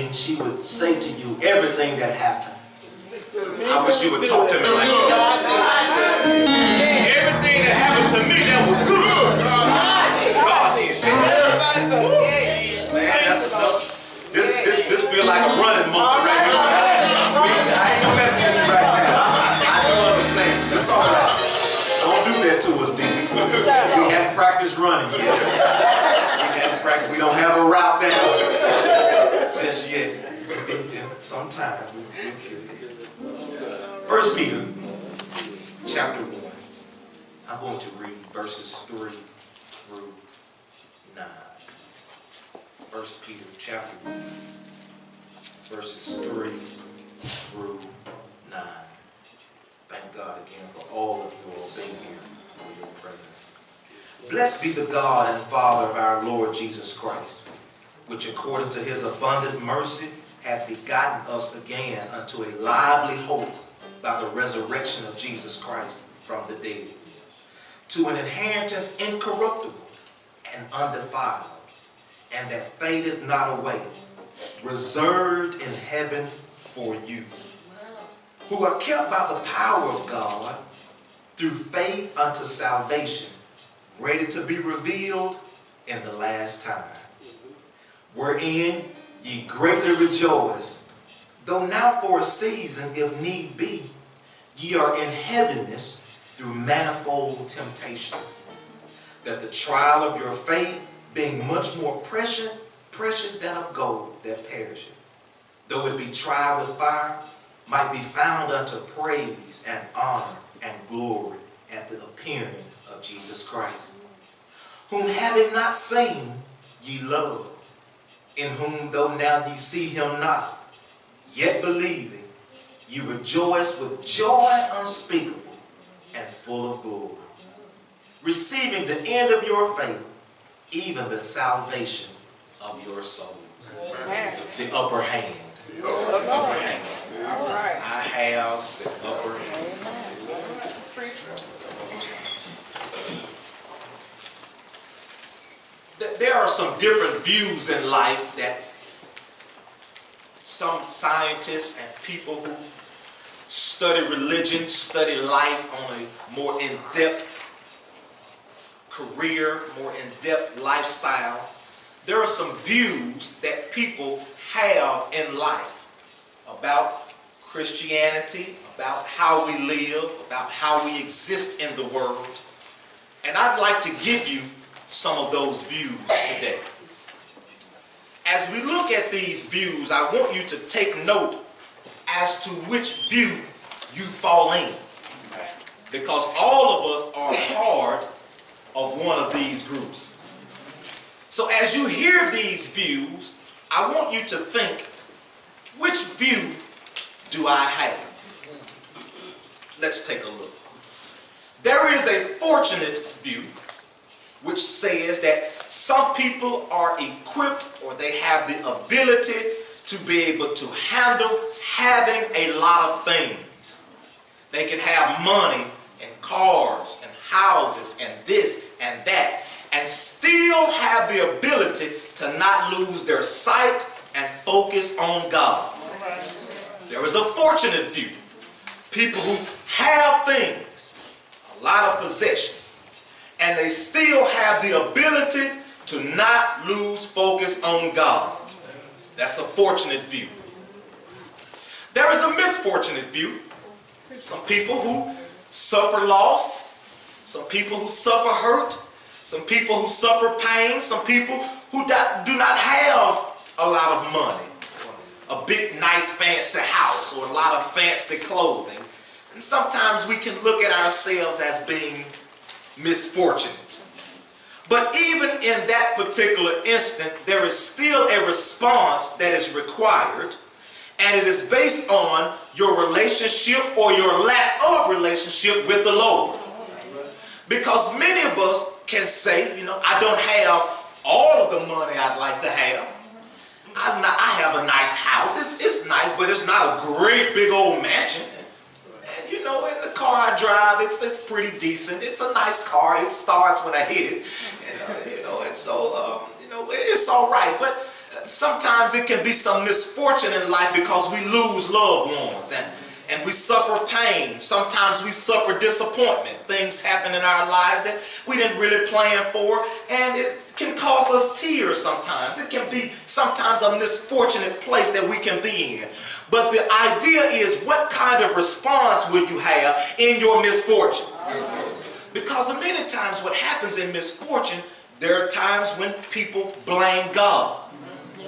She would say to you everything that happened. I wish you would talk to me like that. Everything that happened to me that was good, God did. Man, that's enough. This feel like a running monkey right here. I ain't messing with you right now. I do understand. It's all right. Don't do that to us, Dickie. We haven't practiced running yet. We don't have a route down just yet. Sometime. 1 Peter chapter 1. I'm going to read verses 3 through 9. 1 Peter chapter 1, verses 3 through 9. Thank God again for all of you all being here for your presence. Blessed be the God and Father of our Lord Jesus Christ, which according to his abundant mercy hath begotten us again unto a lively hope by the resurrection of Jesus Christ from the dead, to an inheritance incorruptible and undefiled, and that fadeth not away, reserved in heaven for you, who are kept by the power of God through faith unto salvation, ready to be revealed in the last time, wherein ye greatly rejoice, though now for a season, if need be, ye are in heaviness through manifold temptations, that the trial of your faith, being much more precious than of gold that perisheth, though it be tried with fire, might be found unto praise and honor and glory at the appearing of Jesus Christ, whom having not seen, ye love, in whom though now ye see him not, yet believing, ye rejoice with joy unspeakable and full of glory, receiving the end of your faith, even the salvation of your souls. Amen. The upper hand. The upper hand. All right. I have the upper hand. There are some different views in life that some scientists and people who study religion, study life on a more in-depth career, more in-depth lifestyle. There are some views that people have in life about Christianity, about how we live, about how we exist in the world. And I'd like to give you some of those views today. As we look at these views, I want you to take note as to which view you fall in. Because all of us are part of one of these groups. So as you hear these views, I want you to think, which view do I have? Let's take a look. There is a fortunate view, which says that some people are equipped or they have the ability to be able to handle having a lot of things. They can have money and cars and houses and this and that and still have the ability to not lose their sight and focus on God. There is a fortunate view. People who have things, a lot of possessions, and they still have the ability to not lose focus on God. That's a fortunate view. There is a misfortunate view. Some people who suffer loss, some people who suffer hurt, some people who suffer pain, some people who do not have a lot of money, a big nice fancy house, or a lot of fancy clothing. And sometimes we can look at ourselves as being misfortunate. But even in that particular instant, there is still a response that is required, and it is based on your relationship or your lack of relationship with the Lord. Because many of us can say, you know, I don't have all of the money I'd like to have. I have a nice house. It's nice, but it's not a great big old mansion. And you know, in the car I drive, it's pretty decent. It's a nice car. It starts when I hit it. And, you know, and so, you know, it's all right. But sometimes it can be some misfortune in life because we lose loved ones and we suffer pain. Sometimes we suffer disappointment. Things happen in our lives that we didn't really plan for, and it can cause us tears sometimes. It can be sometimes a misfortunate place that we can be in. But the idea is, what kind of response will you have in your misfortune? Because many times what happens in misfortune, there are times when people blame God.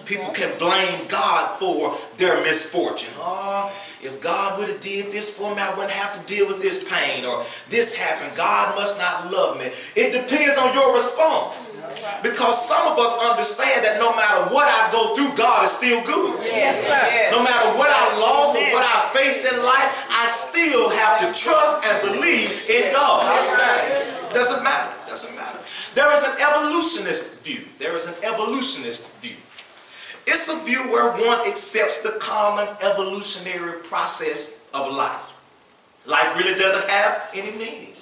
People can blame God for their misfortune. Oh, if God would have did this for me, I wouldn't have to deal with this pain. Or this happened, God must not love me. It depends on your response. Because some of us understand that no matter what I go through, God is still good. Yes, sir. No matter what I lost or what I faced in life, I still have to trust and believe in God. Doesn't matter. Doesn't matter. There is an evolutionist view. There is an evolutionist view. It's a view where one accepts the common evolutionary process of life. Life really doesn't have any meaning.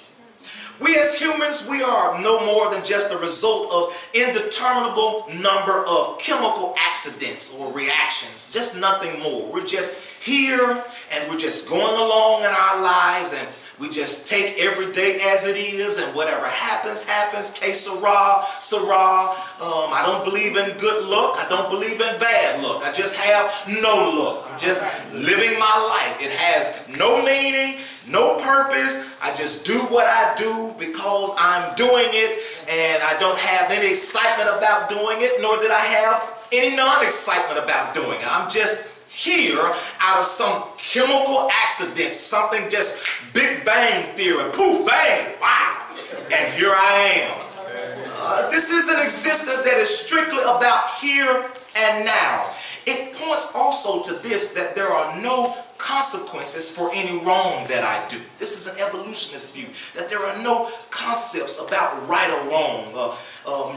We as humans, we are no more than just a result of indeterminable number of chemical accidents or reactions, just nothing more. We're just here and we're just going along in our lives, and We just take every day as it is, and whatever happens, happens. Que sera, sera. I don't believe in good luck. I don't believe in bad luck. I just have no luck. I'm just living my life. It has no meaning, no purpose. I just do what I do because I'm doing it, and I don't have any excitement about doing it, nor did I have any non-excitement about doing it. I'm just here out of some chemical accident, something just Big Bang Theory, poof, bang, wow, and here I am. This is an existence that is strictly about here and now. It points also to this, that there are no consequences for any wrong that I do. This is an evolutionist view, that there are no concepts about right or wrong.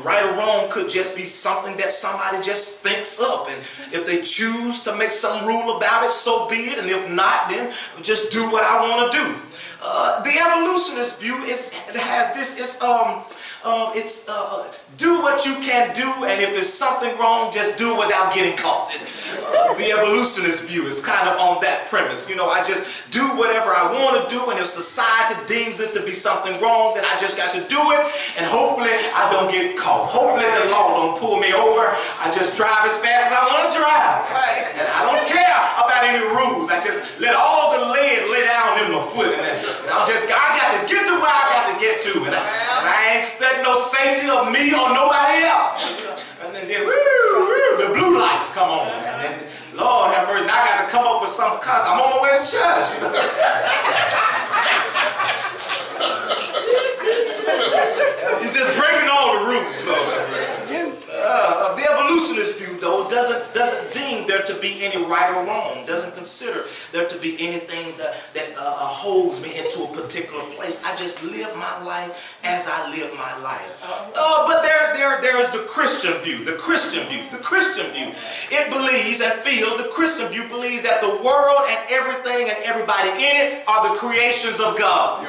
Right or wrong could just be something that somebody just thinks up, and if they choose to make some rule about it, so be it, and if not, then just do what I want to do. The evolutionist view it's do what you can do, and if it's something wrong, just do it without getting caught. The evolutionist view is kind of on that premise. You know, I just do whatever I want to do, and if society deems it to be something wrong, then I just got to do it, and hopefully I don't get caught. Hopefully the law don't pull me over. I just drive as fast as I want to drive. And I don't care about any rules. I just let all the lead lay down in my foot, and I got to get to where I got to get to, and I ain't studying no safety of me or nobody else. And then the blue lights come on, and then, Lord have mercy, I got to come up with some cause. I'm on my way to church. You know? He's just breaking all the rules, Lord have mercy. The evolutionist view, though, doesn't deem there to be any right or wrong, doesn't consider there to be anything that holds me into a particular place. I just live my life as I live my life. But there is the Christian view, the Christian view. It believes and feels, the Christian view believes that the world and everything and everybody in it are the creations of God.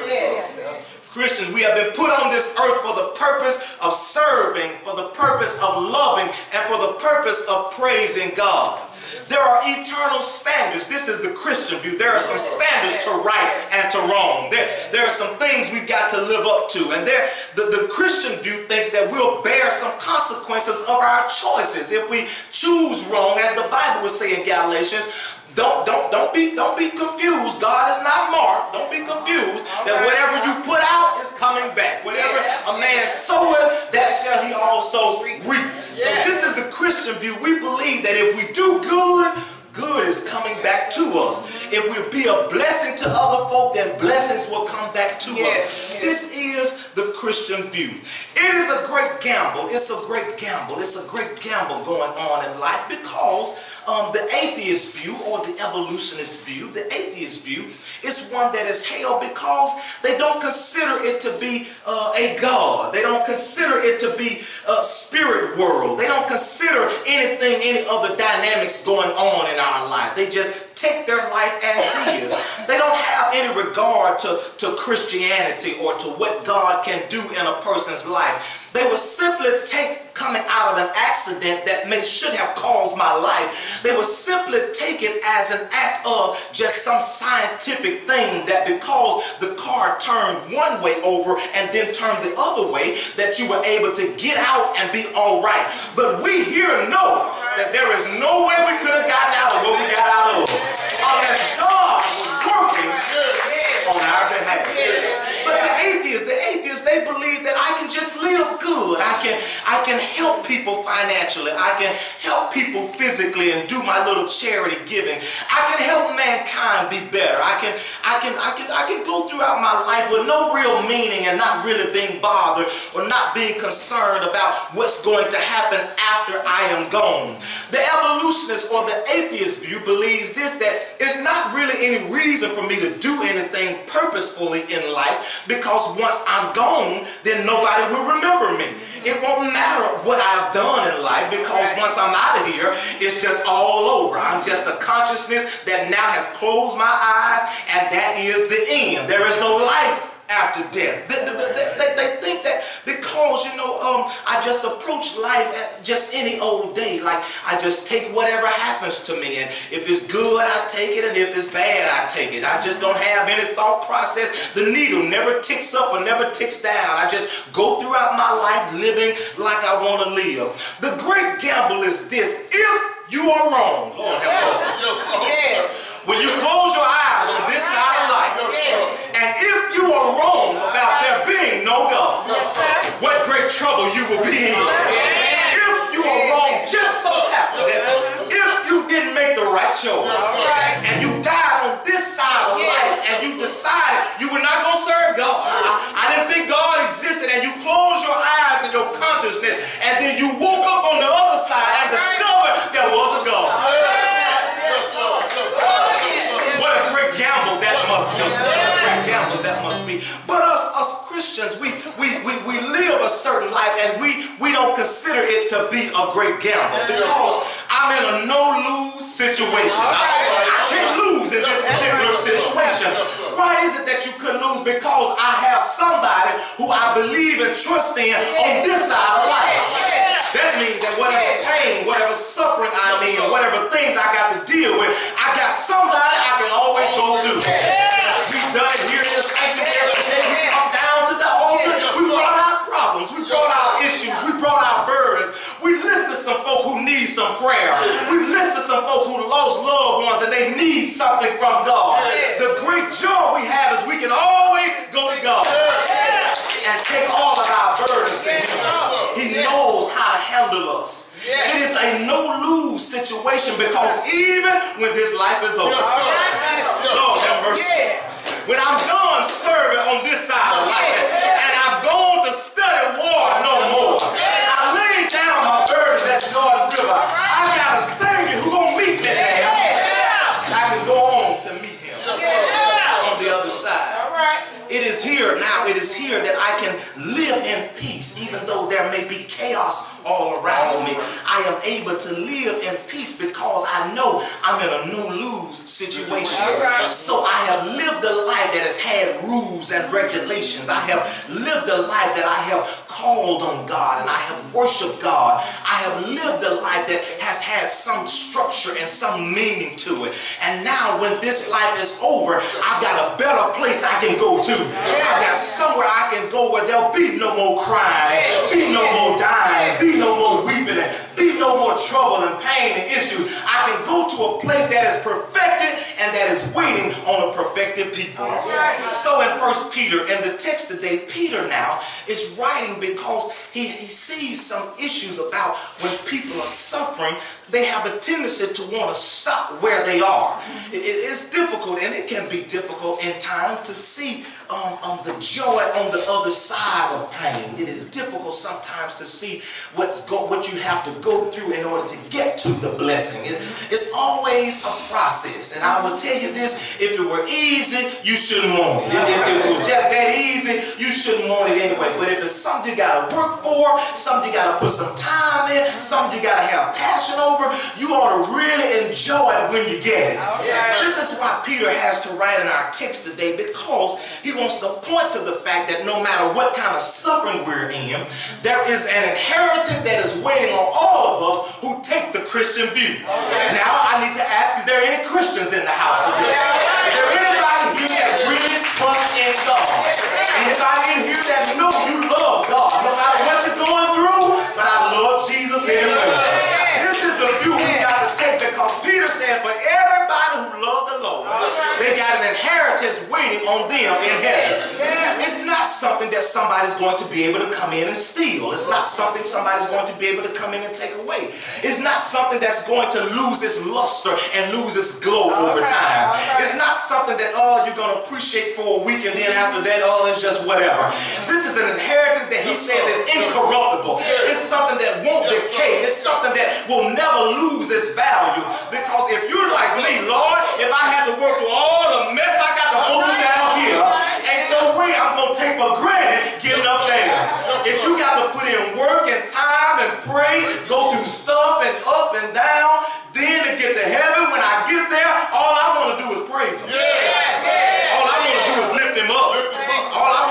Christians, we have been put on this earth for the purpose of serving, for the purpose of loving, and for the purpose of praising God. There are eternal standards. This is the Christian view. There are some standards to right and to wrong. There are some things we've got to live up to. And the Christian view thinks that we'll bear some consequences of our choices. If we choose wrong, as the Bible would say in Galatians, don't be confused. God is not marked. Don't be confused that whatever you put out is coming back. Whatever a man soweth, that shall he also reap. So this is the Christian view. We believe that if we do good, good is coming back to us. If we be a blessing to other folk, then blessings will come back to us. This is the Christian view. It is a great gamble. It's a great gamble. It's a great gamble going on in life, because the atheist view, or the evolutionist view, the atheist view is one that is held because they don't consider it to be a God. They don't consider it to be a spirit world. They don't consider any other dynamics going on in our life. They just take their life as is. They don't have any regard to Christianity or to what God can do in a person's life. They will simply take coming out of an accident that should have caused my life. They will simply take it as an act of just some scientific thing, that because the car turned one way over and then turned the other way, that you were able to get out and be all right. But we here know that there is no way we could have gotten out of what we got out of unless God was working on our behalf. But the atheists, they believe that I can just live good. I can help people financially. I can help people physically and do my little charity giving. I can help mankind be better. I can go throughout my life with no real meaning and not really being bothered or not being concerned about what's going to happen after I am gone. The evolutionist or the atheist view believes this, that it's not really any reason for me to do anything purposefully in life, because once I'm gone, then nobody will remember me. It won't matter what I've done in life, because once I'm out of here, it's just all over. I'm just a consciousness that now has closed my eyes, and that is the end. There is no life after death. They think that because, I just approach life at just any old day. Like I just take whatever happens to me. And if it's good, I take it. And if it's bad, I take it. I just don't have any thought process. The needle never ticks up or never ticks down. I just go throughout my life living like I want to live. The great gamble is this: if you are wrong, Lord have mercy. When you close your eyes on this side of life, and if you are wrong about there being no God, what great trouble you will be in. If you are wrong, just so happen that if you didn't make the right choice, and you died on this side of life, and you decided you were not going to serve God, I didn't think God existed, and you closed your eyes and your consciousness, and then you woke up on the other side and discovered there was a God. What a great gamble that must be. What a great gamble that must be. But us Christians, we live a certain life, and we don't consider it to be a great gamble because I'm in a no-lose situation. I can't lose in this particular situation. Why is it that you could lose? Because I have somebody who I believe and trust in on this side of life. That means that whatever pain, whatever suffering I'm in, whatever things I got to deal with, I got somebody I can always go to. We've done it here in the sanctuary today. We come down to the altar. We brought our problems. We brought our issues. We brought our burdens. We listed some folk who need some prayer. We listed some folk who lost loved ones and they need something from God. The great joy we have is we can always go to God and take all of our burdens to Him. He knows how to handle us. It is a no-lose situation because even when this life is over, Lord have mercy. When I'm done serving on this side of life and I'm going to study war no more, I lay down my burdens at Jordan River. I got a Savior who's going to meet me there. I can go on to meet Him on the other side. It is here now, it is here that I can live in peace, even though there may be chaos all around me. I am able to live in peace because I know I'm in a no-lose situation. So I have lived a life that has had rules and regulations. I have lived a life that I have called on God and I have worshiped God. I have lived a life that has had some structure and some meaning to it. And now when this life is over, I've got a better place I can go to. I've got somewhere I can go where there'll be no more crying, be no more dying, be no more weeping, and be no more trouble and pain and issues. I can go to a place that is perfected and that is waiting on a perfected people. So in 1 Peter, in the text today, Peter now is writing because he sees some issues about when people are suffering. They have a tendency to want to stop where they are. It's difficult, and it can be difficult in time to see the joy on the other side of pain. It is difficult sometimes to see what you have to go through in order to get to the blessing. It's always a process, and I will tell you this: if it were easy, you shouldn't want it. If it was just that easy, you shouldn't want it anyway. But if it's something you got to work for, something you got to put some time in, something you got to have passion over, you ought to really enjoy it when you get it. This is why Peter has to write in our text today, because he wants to point to the fact that no matter what kind of suffering we're in, there is an inheritance that is waiting on all of us who take the Christian view. Now I need to ask, is there any Christians in the house today? Is there anybody here that really trusts in God? Anybody in here that know you love God, no matter what you're going through? But I love Jesus anyway. This is the view we got to take, because Peter said for everybody who loved the Lord, they got an inheritance waiting on them in heaven. It's not something that somebody's going to be able to come in and steal. It's not something somebody's going to be able to come in and take away. It's not something that's going to lose its luster and lose its glow over time. It's not something that, you're going to appreciate for a week and then after that, it's just whatever. This is an inheritance that he says is incorruptible. It's something that won't decay. It's something that will never lose its value. Because if you're like me, Lord, if I had to work through all the mess I got to go through down here, ain't no way I'm going to take for granted getting up there. If you got to put in work and time and pray, go through stuff and up and down, then to get to heaven, when I get there, all I want to do is praise Him. All I want to do is lift Him up. All I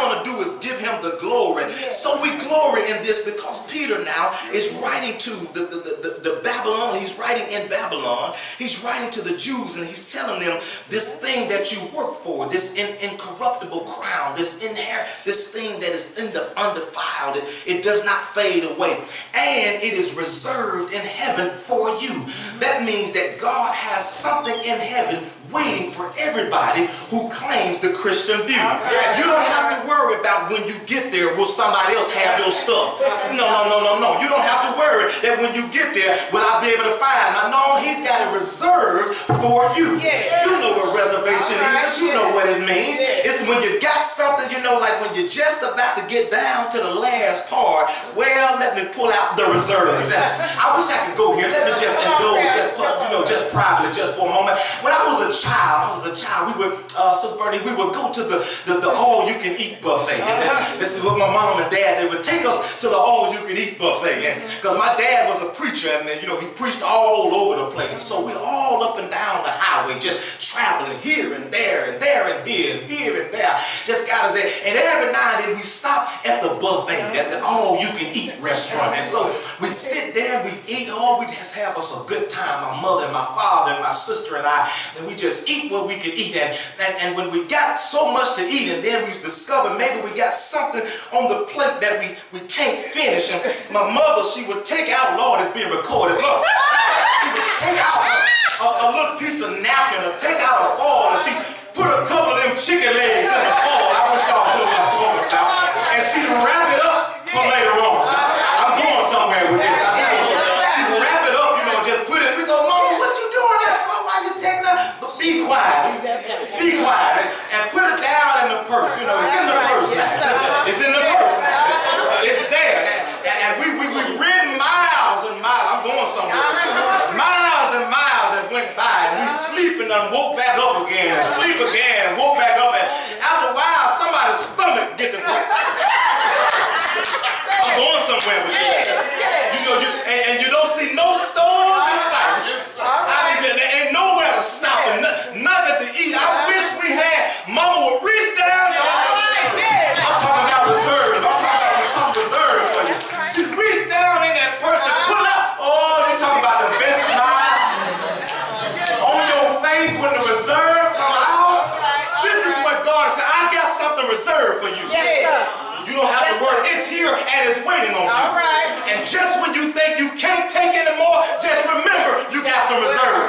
this because Peter now is writing to the Babylon. He's writing in Babylon. He's writing to the Jews, and he's telling them this thing that you work for, this incorruptible crown, this thing that is undefiled. It does not fade away, and it is reserved in heaven for you. That means that God has something in heaven waiting for everybody who claims the Christian view. You don't have to worry about when you get there, will somebody else have your stuff? No. You don't have to worry that when you get there, will I be able to find it? No, he's got it reserved for you. You know what reservation is. You know what it means. It's when you got something, you know, like when you're just about to get down to the last part. Well, let me pull out the reserves. I wish I could go here. Let me just indulge, just privately, just for a moment. When I was a child, we would, Sister Bernie, we would go to the all-you-can-eat buffet. And this is what my mom and dad, they would take us to the all-you-can-eat buffet. Because my dad was a preacher, and you know, he preached all over the place. And so we're all up and down the highway, just traveling here and there and there and here and here and there. Just got us there. And every now and then we stop at the buffet, at the all-you-can-eat restaurant. And so we'd sit there, we'd eat, we'd just have us a good time. My mother and my father and my sister and I, and we just eat what we could eat. And when we got so much to eat, and then we discovered maybe we got something on the plate that we can't finish. And my mother, she would take out, Lord, it's being recorded, look. She would take out a little piece of napkin or take out a foil, and she put a couple of them chicken legs in the foil. I wish y'all knew what I'm talking about. And she'd wrap it up for later on. I'm going somewhere with this. She'd wrap it up, you know, just put it. We go, Mama, what you doing that for? Why you taking that? But be quiet. Be quiet. And put it down in the purse. You know, it's in the purse now. It's in the purse now. It's there. And we've ridden miles and miles. I'm going somewhere. Miles and miles that went by. And we sleep and then woke back up again. And sleep again and woke back up. And after a while, somebody's stomach gets to break. I'm going somewhere with this. You know, and you don't see no stores in sight. There ain't nowhere to stop and nothing to eat. I wish we had. Mama would reach down. I'm talking about reserve. I'm talking about something reserved for you. She reached down in that purse and pull out. Oh, you talking about the best smile on your face when the reserve come out. This is what God said. I got something reserved for you. You don't have to worry. It's here and it's waiting on you. And just when you think you can't take anymore, just remember you got some reserve.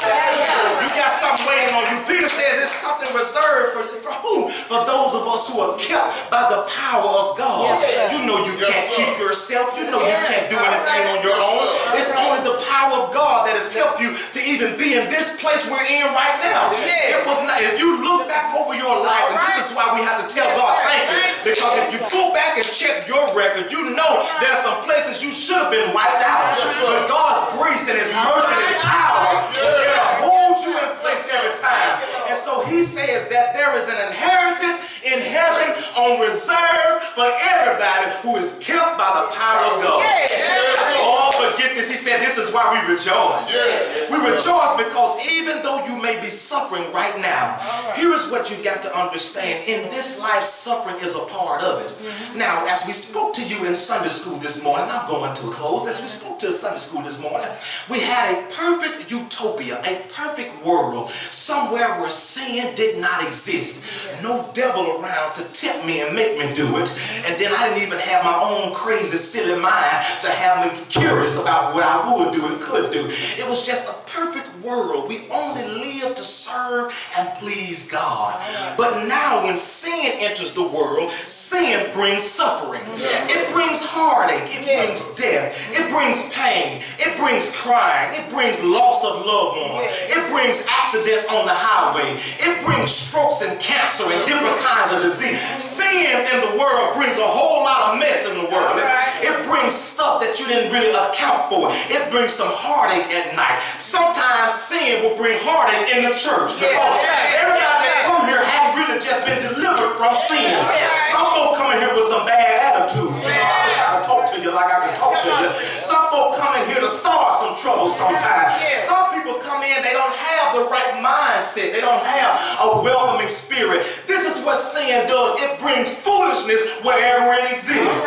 You got something waiting on you. Peter says it's something reserved for who? For those of us who are kept by the power of God. You know you can't keep yourself. You know you can't do anything on your own. It's only the power of God that has helped you to even be in this place we're in right now. It was not. If you look back over your life, and this is why we have to tell God thank you, because if you go back and check your record, you know there's some places you should have been wiped out. But God's grace and His mercy and His power will hold you in place every time. And so He says that there is an inheritance in heaven on reserve for everybody who is kept by the power of God. Oh, but get this. He said this is why we rejoice. We rejoice because even though you may be suffering right now, here is what you've got to understand. In this life, suffering is a part of it. Now, as we spoke to you in Sunday school this morning, I'm going to close. As we spoke to Sunday school this morning, we had a perfect utopia, a perfect world, somewhere where sin did not exist. No devil around to tempt me and make me do it. And then I didn't even have my own crazy, silly mind to have me curious about what I would do and could do. It was just a perfect world. We only live to serve and please God. But now when sin enters the world, sin brings suffering. It brings heartache. It brings death. It brings pain. It brings crying. It brings loss of loved ones. It brings accidents on the highway. It brings strokes and cancer and different kinds of disease. Sin in the world brings a whole lot of mess in the world. It brings stuff that you didn't really account for. It brings some heartache at night. Sometimes sin will bring heartache in the church because everybody that come here hadn't really just been delivered from sin. Some folk coming here with some bad attitudes. I wish I could talk to you like I can talk to you. Some folk come in here to start some trouble sometimes. Some people come in, they don't have the right mindset. They don't have a welcoming spirit. This is what sin does. It brings foolishness wherever it exists.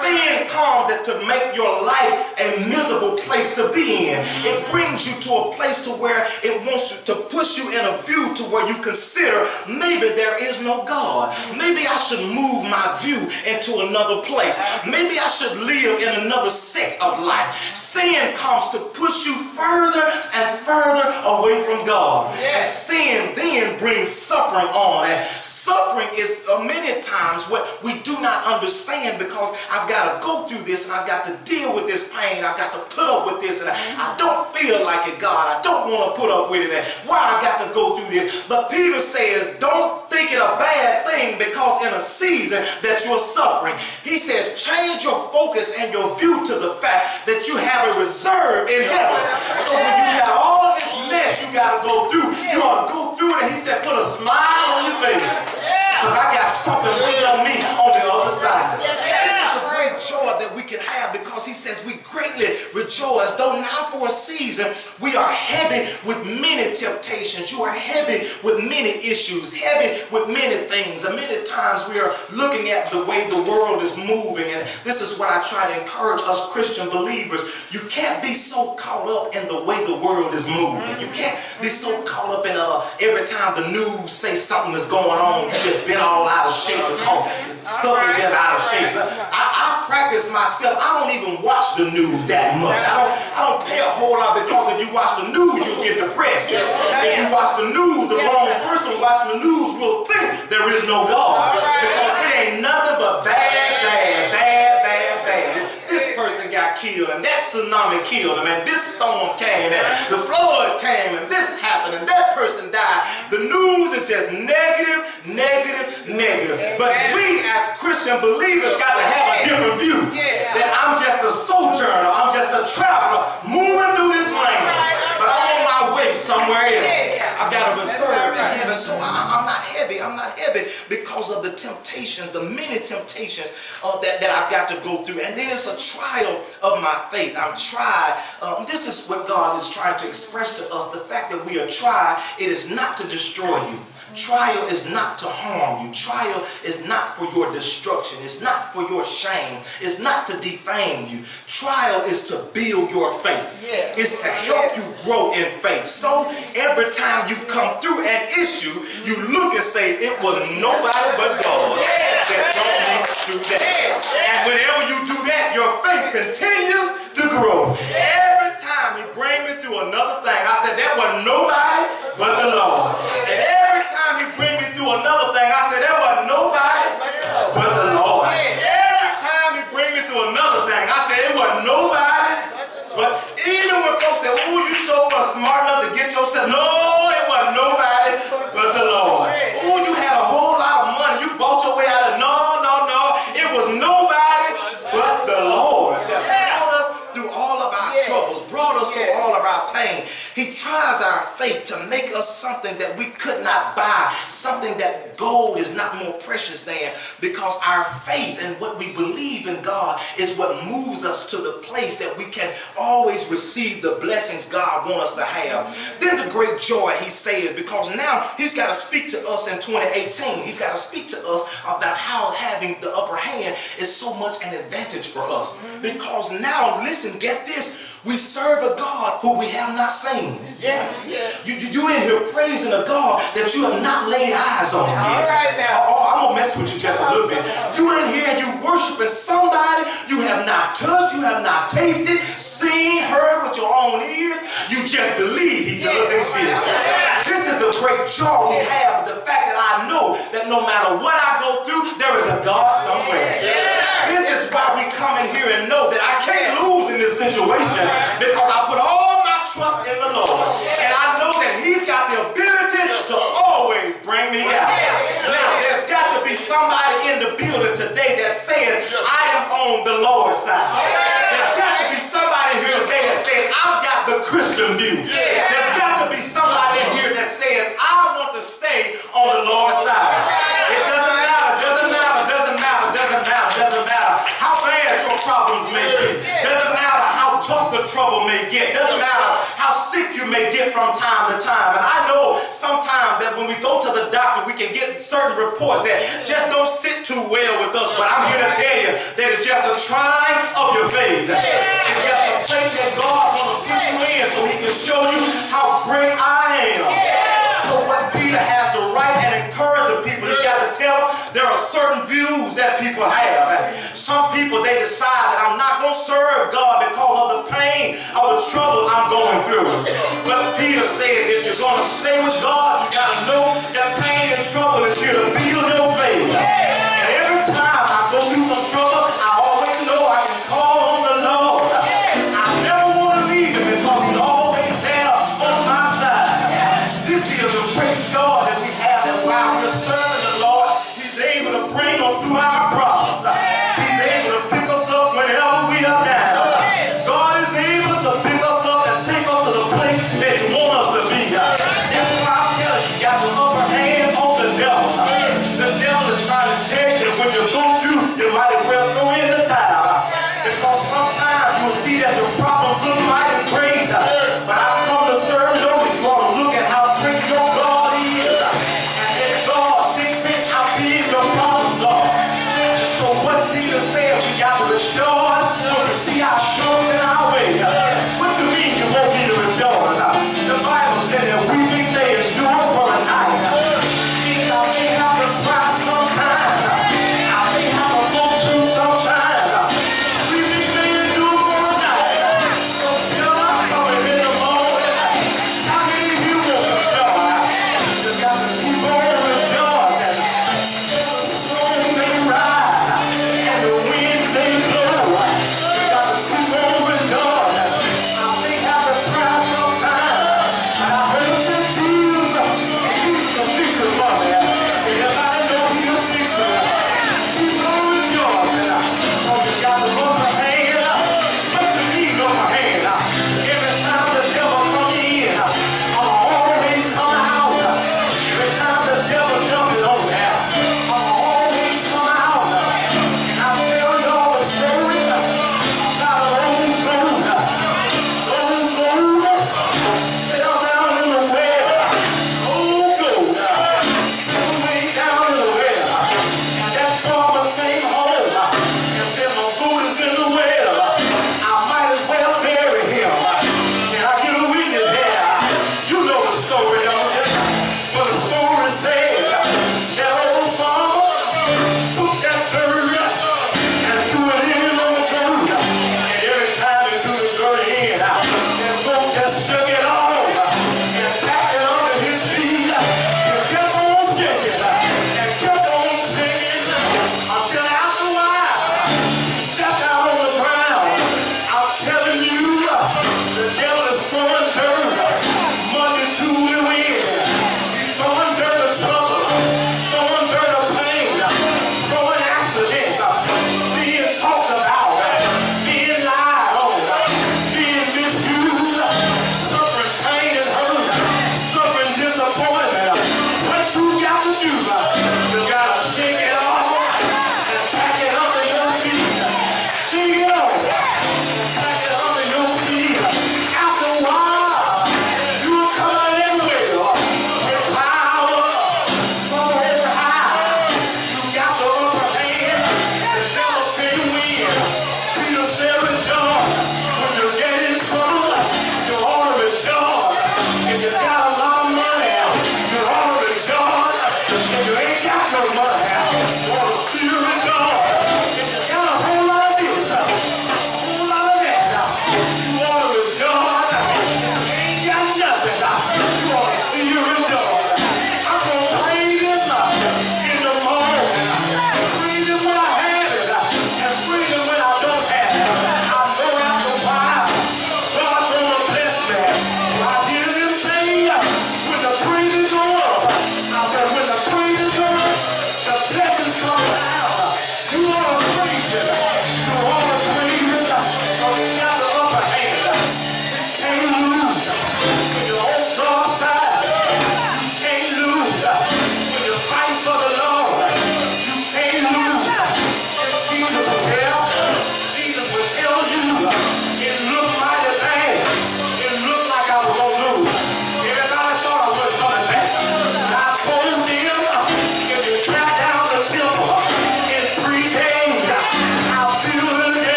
Sin comes to make your life a miserable place to be in. It brings you to a place to where it wants to push you in a view to where you consider maybe there is no God. Maybe I should move my view into another place. Maybe I should live in another sect of life. Sin comes to push you further and further away from God. And sin then brings suffering on. And suffering is many times what we do not understand, because I've got to go through this and I've got to deal with this pain. I've got to put up with this, and I don't feel like it, God. I don't want to put up with it. And why I got to go through this? But Peter says, don't think it a bad thing because in a season that you're suffering. He says, change your focus and your view to the fact that you have a reserve in heaven. So when you got all of this mess you got to go through, you ought to go through it. And he said, put a smile on your face, because I got something waiting on me on the other side. This is the great joy that we can have, because he says we greatly rejoice, though now for a season we are heavy with many temptations. You are heavy with many issues, heavy with many things, and many times we are looking at the way the world is moving. And this is what I try to encourage us Christian believers. You can't be so caught up in the way the world is moving. You can't be so caught up in every time the news say something is going on, you just been all out of shape because stuff is just out of shape. I practice myself. I don't even watch the news that much. I don't pay a whole lot, because if you watch the news, you'll get depressed. If you watch the news, the wrong person watching the news will think there is no God, because it ain't nothing but bad. This person got killed, and that tsunami killed him, and this storm came, and the flood came, and this happened, and that person died. The news is just negative. But we as Christian believers got to have a different view. That I'm just a sojourner, I'm just a traveler moving through this land, but I'm on my way somewhere else. I've got a reserve in heaven, so I'm not heavy. I'm not heavy because of the temptations, the many temptations that I've got to go through. And then it's a trial of my faith. I'm tried. This is what God is trying to express to us. The fact that we are tried, it is not to destroy you. Trial is not to harm you. Trial is not for your destruction. It's not for your shame. It's not to defame you. Trial is to build your faith. It's to help you grow in faith. So every time you come through an issue, you look and say, it was nobody but God that brought me through that. And whenever you do that, your faith continues to grow. Every time he brings me through another thing, I said, that was nobody but the Lord. And every time he brings me through another thing, I said, that was nobody but the Lord. Every time he brings me through another thing, I said, it was nobody. But even when folks say, oh, you sure was smart enough to get yourself, no, it was nobody but the Lord. Oh, you had a whole lot of money, you bought your way out of, no, it was nobody but the Lord that brought us through all of our troubles, brought us through all of our pain. He tries our faith to make us something that we could not buy, something that gold is not more precious than, because our faith and what we believe in God is what moves us to the place that we can always receive the blessings God wants us to have. Then the great joy, he says, because now he's got to speak to us in 2018. He's got to speak to us about how having the upper hand is so much an advantage for us. Because now, listen, get this. We serve a God who we have not seen. You in here praising a God that you have not laid eyes on yet. I'm going to mess with you just a little bit. You in here and you worshiping somebody you have not touched, you have not tasted, seen, heard with your own ears. You just believe he does exist. This is the great joy we have, the fact that I know that no matter what I go through, there is a God somewhere. This is why we come in here and know that I can't lose in this situation, because I put all my trust in the Lord. And I know that he's got the ability to always bring me out. Now, there's got to be somebody in the building today that says, I am on the Lord's side. There's got to be somebody here today that says, I've got the Christian view. There's got to be somebody in here that says, I want to stay on the Lord's side. It doesn't matter how bad your problems may be. Doesn't matter how tough the trouble may get. Doesn't matter how sick you may get from time to time. And I know sometimes that when we go to the doctor, we can get certain reports that just don't sit too well with us. But I'm here to tell you that it's just a trying of your faith. It's just a place that God wants to put you in so he can show you how great I am. So when Peter has to write and encourage the people, he got to tell them there are certain views that people have. Some people, they decide that I'm not going to serve God because of the pain or the trouble I'm going through. But Peter says if you're going to stay with God, you got to know that pain and trouble is here to build your faith. And every time I go through some trouble, I always know I can call on the Lord. I never want to leave him because he's always there on my side. This is a great joy that we have, that while we're serving the Lord, he's able to bring us through our problems. He's able to pick us up whenever we are down. God is able to pick us up and take us to the place that he wants us to be. That's why I'm telling you, you got the upper hand on the devil. The devil is trying to tell you when you go through, you might as well throw in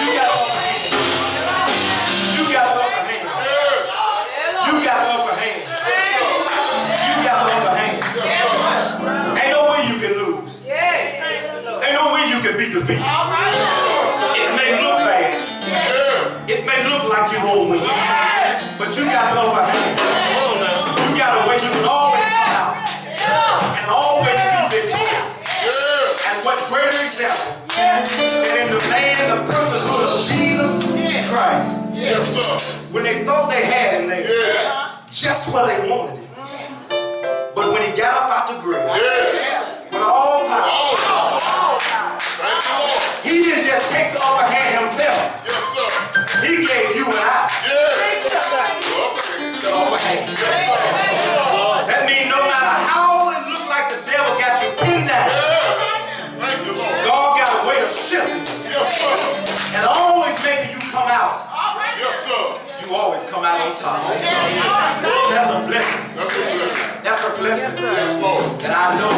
You got the upper hand. You got the upper hand. You got the upper hand. You got the upper hand. Ain't no way you can lose. Ain't no way you can be defeated. It may look bad. It may look like you won't win. But you got the upper hand. You got a way you can always come out. And always be victorious. And what's greater example than in the man, the personhood of Jesus Christ. When they thought they had him there, just where they wanted him. But when he got up out the grave, with all power, he didn't just take the upper hand himself. He gave you and I the upper hand. That means no matter how it looked like the devil got you pinned down, God got a way of shifting and always making you come out. You always come out on top. That's a blessing. That's a blessing. And I know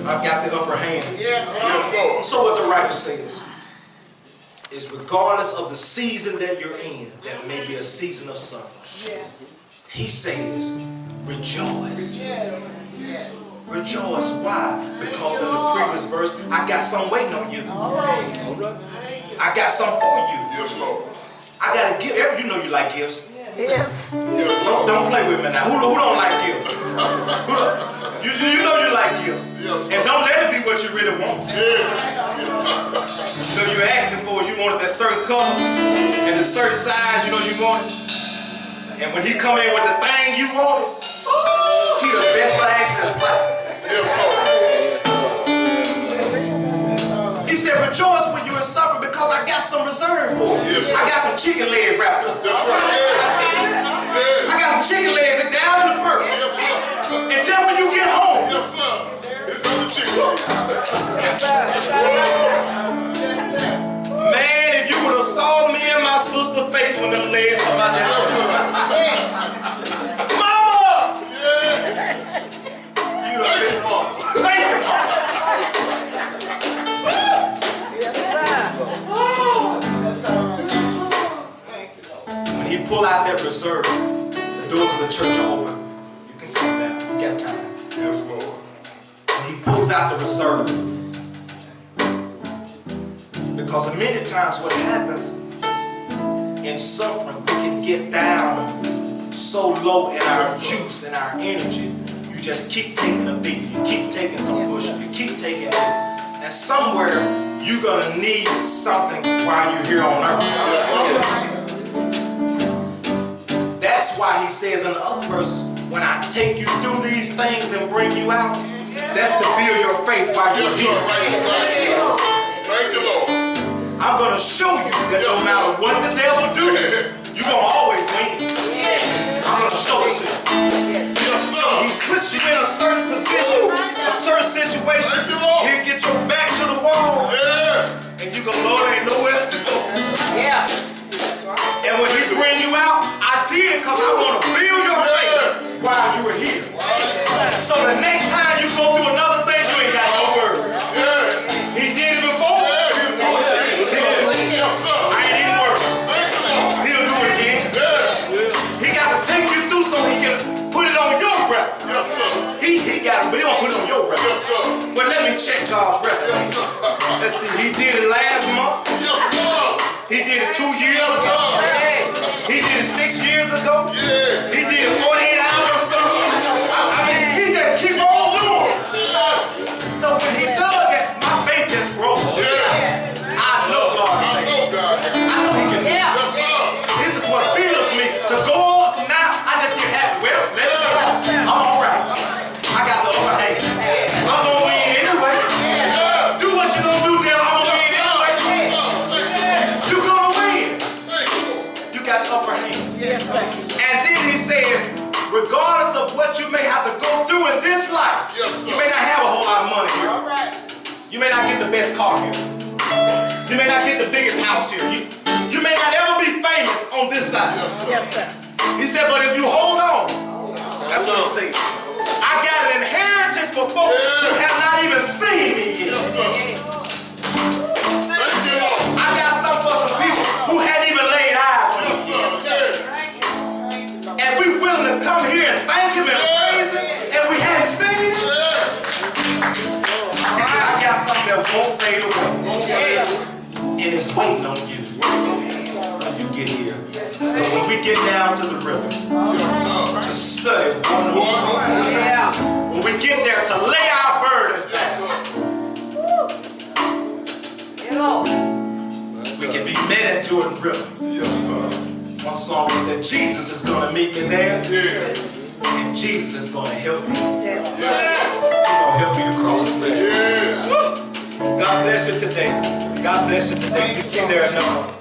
I've got the upper hand. So what the writer says is regardless of the season that you're in, that may be a season of suffering, he says rejoice. Rejoice. Why? Because in the previous verse, I got some waiting on you. I got some for you. I got a gift. You know you like gifts. Don't play with me now. Who don't like gifts? You know you like gifts. And don't let it be what you really want. So you're asking for it. You wanted that certain color and a certain size. You know you want it. And when he come in with the thing you wanted, he the best thing since life. He said, rejoice when you're in suffering because I got some reserved for you. I got some chicken legs wrapped up. I got some chicken legs down in the purse. And just when you get home, man, if you would have saw me and my sister's face when them legs come out there. Mama! You the best mama. Thank you, mama. When he pull out that reserve, the doors of the church are open. You can come back. You got time. Yes, Lord. When he pulls out the reserve, because many times what happens in suffering, we can get down so low in our juice and our energy. You just keep taking a beat. You keep taking some push. You keep taking it. And somewhere you're going to need something while you're here on earth. That's why he says in the other verses, when I take you through these things and bring you out, that's to build your faith while you're here. Thank you, Lord. I'm going to show you that no matter what the devil do, you're going to always win. I'm going to show it to you. So he puts you in a certain position, a certain situation. He'll get your back to the wall. And you go, Lord, ain't nowhere else to go. And when he bring you out, I did it because I want to build your faith while you were here. So the next time you go through another thing, you ain't got no word. He did it before. I ain't even worried. He'll do it again. He got to take you through so he can put it on your record. He got to, but he don't put it on your record. But let me check God's record. Let's see, he did it last month. He did it 2 years ago. He did it 6 years ago. He did it 48 hours ago. I mean, he just keep on doing it. So when he does that, my faith just grows. I know God is able. I know he can do it. This is what fills me to go on from now. I just get happy. Well, let it go. I'm all right. I got the upper hand. I'm going to win anyway. Do what you're going to do, then I'm going to win anyway. You're going to win. You got the upper hand. And then he says, regardless of what you may have to go through in this life, you may not have a whole lot of money here. You may not get the best car here. You may not get the biggest house here. You may not ever be famous on this side. He said, but if you hold on, that's what he says. I got an inheritance for folks who have not even seen me yet. Yes, sir. Thank you, Lord. I got some for some people who hadn't even laid eyes on Yes, me. sir. Yeah. And we willing to come here and thank him and praise him, and we hadn't seen him. He said, I got something that won't fade away. And it's waiting on you when you get here. So when we get down to the river to study one on one, when we get there to lay our burdens down, we can be met at Jordan River. One song said, Jesus is going to meet me there, and Jesus is going to help me. He's going to help me to cross the sea. God bless you today. God bless you today. You see there enough.